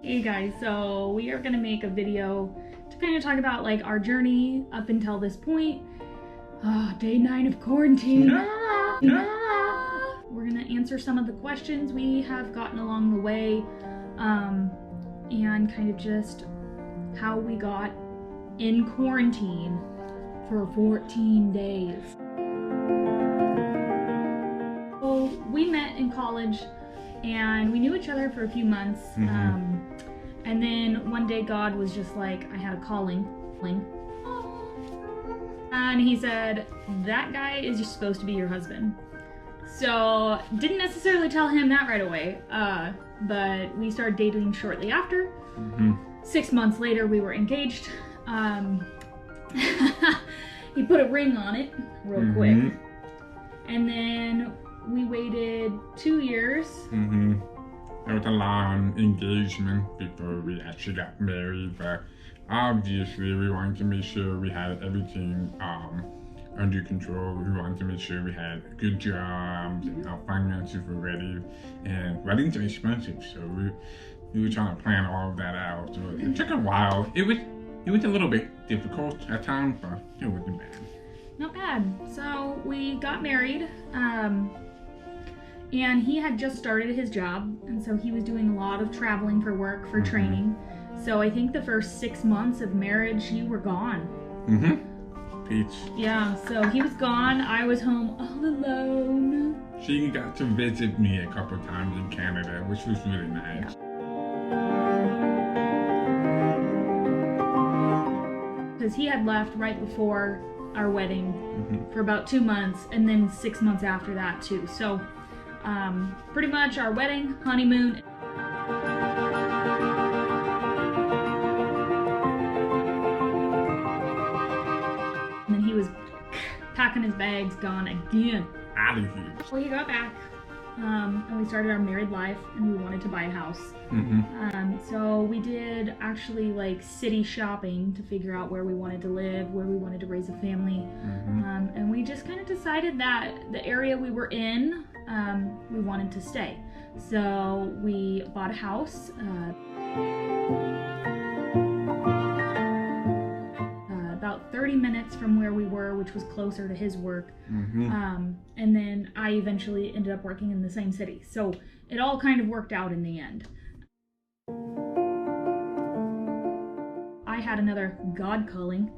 Hey guys, so we are gonna make a video to kind of talk about like our journey up until this point. Day 9 of quarantine. We're gonna answer some of the questions we have gotten along the way, and kind of just how we got in quarantine for 14 days. So we met in college and we knew each other for a few months. And then one day God was just like, I had a calling. And he said, that guy is just supposed to be your husband. So didn't necessarily tell him that right away, but we started dating shortly after. 6 months later, we were engaged. He put a ring on it real quick. And then we waited 2 years. There was a long engagement before we actually got married, but obviously we wanted to make sure we had everything under control. We wanted to make sure we had good jobs and our finances were ready. And weddings are expensive, so we were trying to plan all of that out. So it took a while. It was a little bit difficult at times, but it wasn't bad. Not bad. So we got married. And he had just started his job, and so he was doing a lot of traveling for work, for training. So I think the first 6 months of marriage, you were gone. Peach. Yeah, so he was gone. I was home all alone. She got to visit me a couple times in Canada, which was really nice. Because he had left right before our wedding for about 2 months, and then 6 months after that too. So pretty much our wedding, honeymoon. And then he was packing his bags, gone again. Out of here. Well, he got back, and we started our married life, and we wanted to buy a house. So we did actually like city shopping to figure out where we wanted to live, where we wanted to raise a family. And we just kind of decided that the area we were in, we wanted to stay. So we bought a house about 30 minutes from where we were, which was closer to his work. And then I eventually ended up working in the same city. So it all kind of worked out in the end. I had another God calling.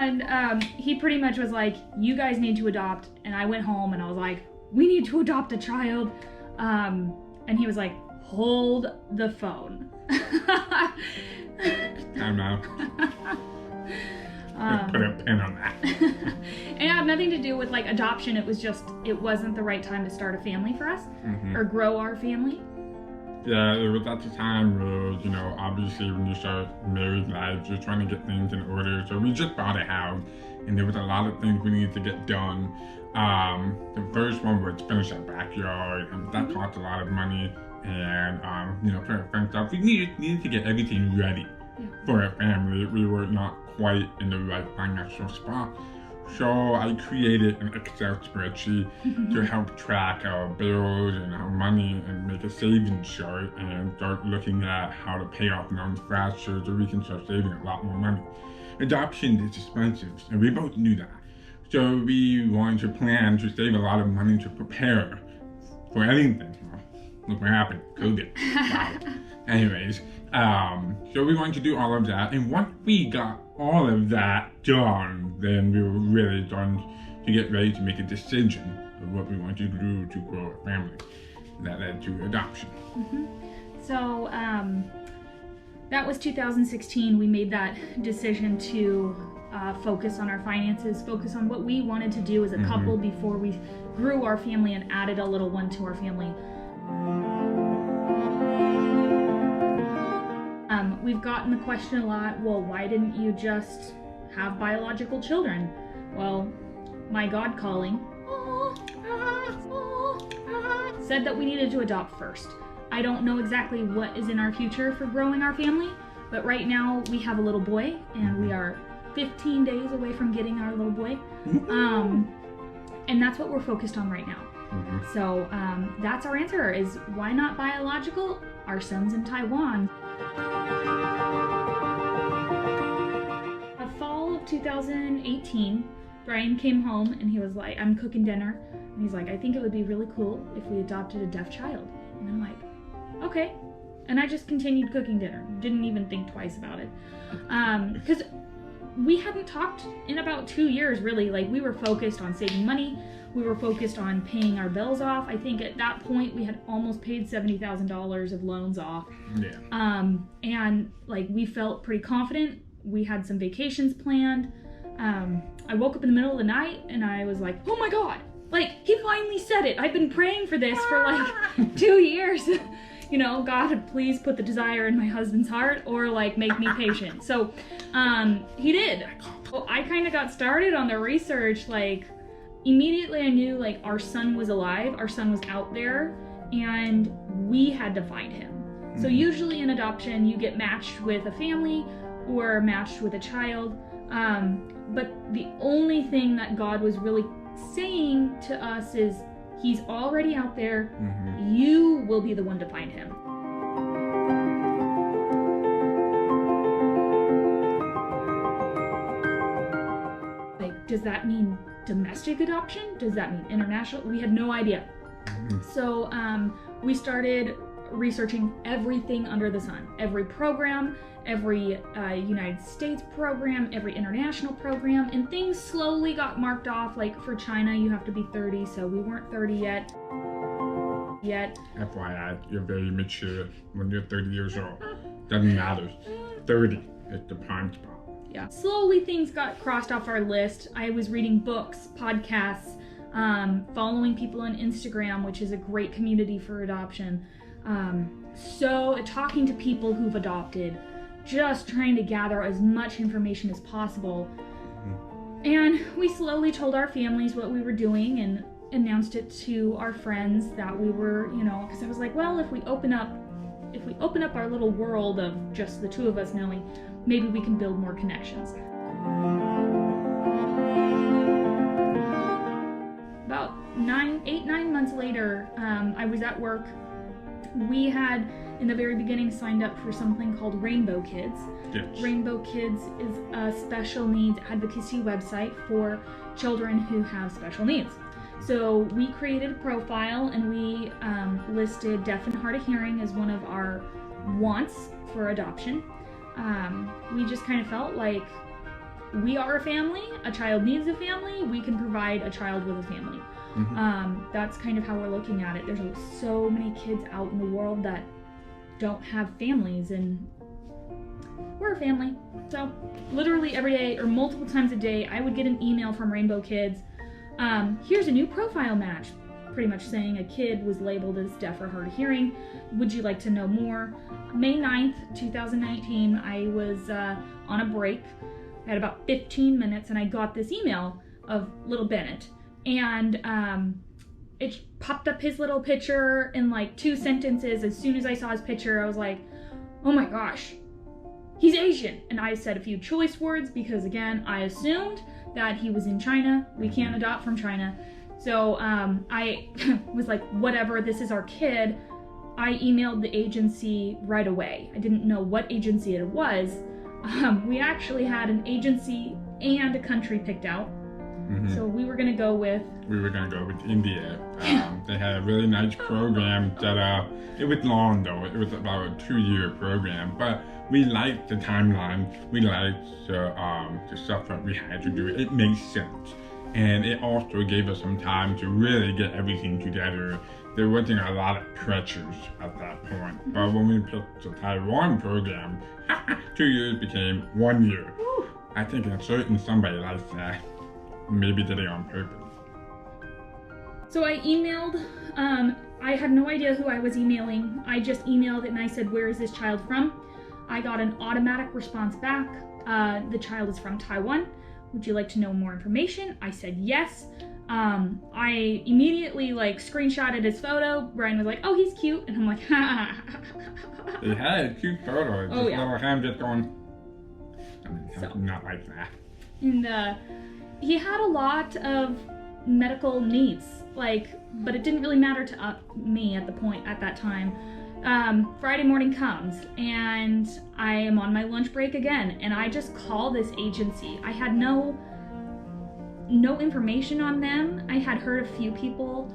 And he pretty much was like, you guys need to adopt. And I went home and I was like, we need to adopt a child. And he was like, hold the phone. I'm out. Put a pin on that. And it had nothing to do with like adoption. It was just, it wasn't the right time to start a family for us or grow our family. Yeah, it was at the time where, you know, obviously when you start married life, you're trying to get things in order. So we just bought a house, and there was a lot of things we needed to get done. The first one was finish our backyard, and that cost a lot of money. And, you know, for a fence up, we needed to get everything ready for a family. We were not quite in the right financial spot. So I created an Excel spreadsheet to help track our bills and our money and make a savings chart and start looking at how to pay off loans faster so we can start saving a lot more money. Adoption is expensive, and we both knew that. So we wanted to plan to save a lot of money to prepare for anything. Well, look what happened, COVID. Wow. Anyways, so we wanted to do all of that, and once we got all of that done, then we were really done to get ready to make a decision of what we wanted to do to grow a family. That led to adoption. So that was 2016. We made that decision to focus on our finances, focus on what we wanted to do as a couple before we grew our family and added a little one to our family. We've gotten the question a lot, well, why didn't you just have biological children? Well, my God calling said that we needed to adopt first. I don't know exactly what is in our future for growing our family, but right now we have a little boy, and we are 15 days away from getting our little boy. And that's what we're focused on right now. So that's our answer, is why not biological? Our son's in Taiwan. Fall of 2018, Brian came home and he was like, I'm cooking dinner. And he's like, I think it would be really cool if we adopted a deaf child. And I'm like, okay. And I just continued cooking dinner. Didn't even think twice about it. Because we hadn't talked in about 2 years, really. Like, we were focused on saving money. We were focused on paying our bills off. I think at that point we had almost paid $70,000 of loans off. Yeah. And like, we felt pretty confident. We had some vacations planned. I woke up in the middle of the night and I was like, oh my God, like, he finally said it. I've been praying for this for like 2 years. You know, God, please put the desire in my husband's heart, or like make me patient. So he did. Well, I kind of got started on the research. Like, immediately I knew like our son was alive, our son was out there, and we had to find him. So usually in adoption you get matched with a family or matched with a child, but the only thing that God was really saying to us is, he's already out there. You will be the one to find him. Like, does that mean domestic adoption? Does that mean international? We had no idea. So we started researching everything under the sun. Every program, every United States program, every international program, and things slowly got marked off. Like, for China, you have to be 30, so we weren't 30 yet. FYI, you're very mature when you're 30 years old. Doesn't matter. 30 is the prime spot. Yeah. Slowly things got crossed off our list. I was reading books, podcasts, following people on Instagram, which is a great community for adoption. So talking to people who've adopted, just trying to gather as much information as possible. And we slowly told our families what we were doing and announced it to our friends that we were, you know, because I was like, well, if we open up our little world of just the two of us knowing, maybe we can build more connections. About 9 months later, I was at work. We had, in the very beginning, signed up for something called Rainbow Kids. Yes. Rainbow Kids is a special needs advocacy website for children who have special needs. So we created a profile and we listed deaf and hard of hearing as one of our wants for adoption. We just kind of felt like we are a family, a child needs a family, we can provide a child with a family. That's kind of how we're looking at it. There's so many kids out in the world that don't have families, and we're a family. So literally every day or multiple times a day, I would get an email from Rainbow Kids. Here's a new profile match, pretty much saying a kid was labeled as deaf or hard of hearing. Would you like to know more? May 9th, 2019, I was on a break. I had about 15 minutes and I got this email of little Bennett. And it popped up his little picture in like 2 sentences. As soon as I saw his picture, I was like, oh my gosh, he's Asian. And I said a few choice words because, again, I assumed that he was in China. We can't adopt from China. So I was like, whatever, this is our kid. I emailed the agency right away. I didn't know what agency it was. We actually had an agency and a country picked out. So we were gonna go with India. They had a really nice program that it was long though. It was about a 2-year program, but we liked the timeline. We liked the stuff that we had to do. It made sense, and it also gave us some time to really get everything together. There wasn't a lot of pressures at that point. But when we picked the Taiwan program, 2 years became 1 year. I think a certain somebody likes that. Maybe did it on purpose. So I emailed, I had no idea who I was emailing. I just emailed and I said, where is this child from? I got an automatic response back. The child is from Taiwan. Would you like to know more information? I said yes. I immediately screenshotted his photo. Brian was like, oh, he's cute. And I'm like, ha. He had a cute photo. Just little him just going, not like that. And he had a lot of medical needs, like, but it didn't really matter to me at that time. Friday morning comes and I am on my lunch break again, and I just call this agency. I had no information on them. I had heard a few people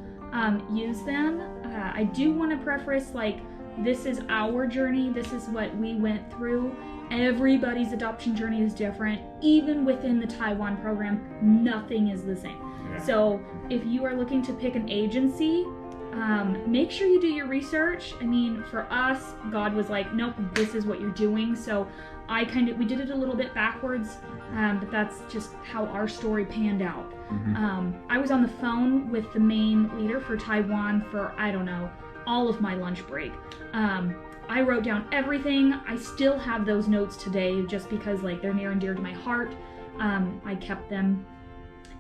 use them. I do want to preface, like, this is our journey. This is what we went through. Everybody's adoption journey is different. Even within the Taiwan program, nothing is the same. Yeah. So if you are looking to pick an agency, make sure you do your research. I mean, for us, God was like, nope, this is what you're doing. So we did it a little bit backwards, but that's just how our story panned out. Mm-hmm. I was on the phone with the main leader for Taiwan for, I don't know, all of my lunch break. I wrote down everything. I still have those notes today just because, like, they're near and dear to my heart. I kept them.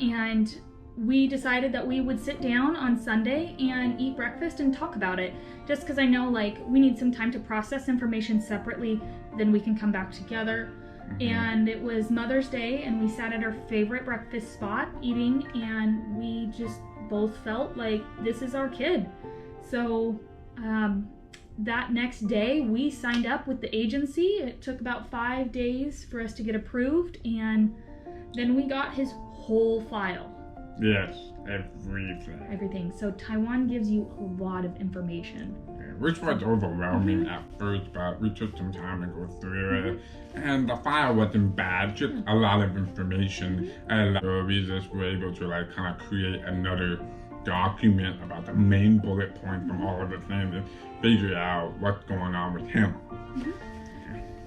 And we decided that we would sit down on Sunday and eat breakfast and talk about it. Just because I know, like, we need some time to process information separately, then we can come back together. Mm-hmm. And it was Mother's Day, and we sat at our favorite breakfast spot eating, and we just both felt like this is our kid. So that next day we signed up with the agency. It took about 5 days for us to get approved, and then we got his whole file. Yes, everything. So Taiwan gives you a lot of information. Yeah, which was overwhelming at first, but we took some time to go through it. And the file wasn't bad, just a lot of information. And we just were able to, like, kind of create another document about the main bullet point from all of the things and figure out what's going on with him. Mm-hmm.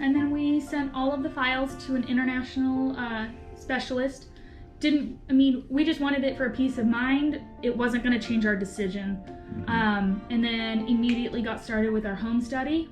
And then we sent all of the files to an international specialist. We just wanted it for a peace of mind. It wasn't going to change our decision. Mm-hmm. And then immediately got started with our home study.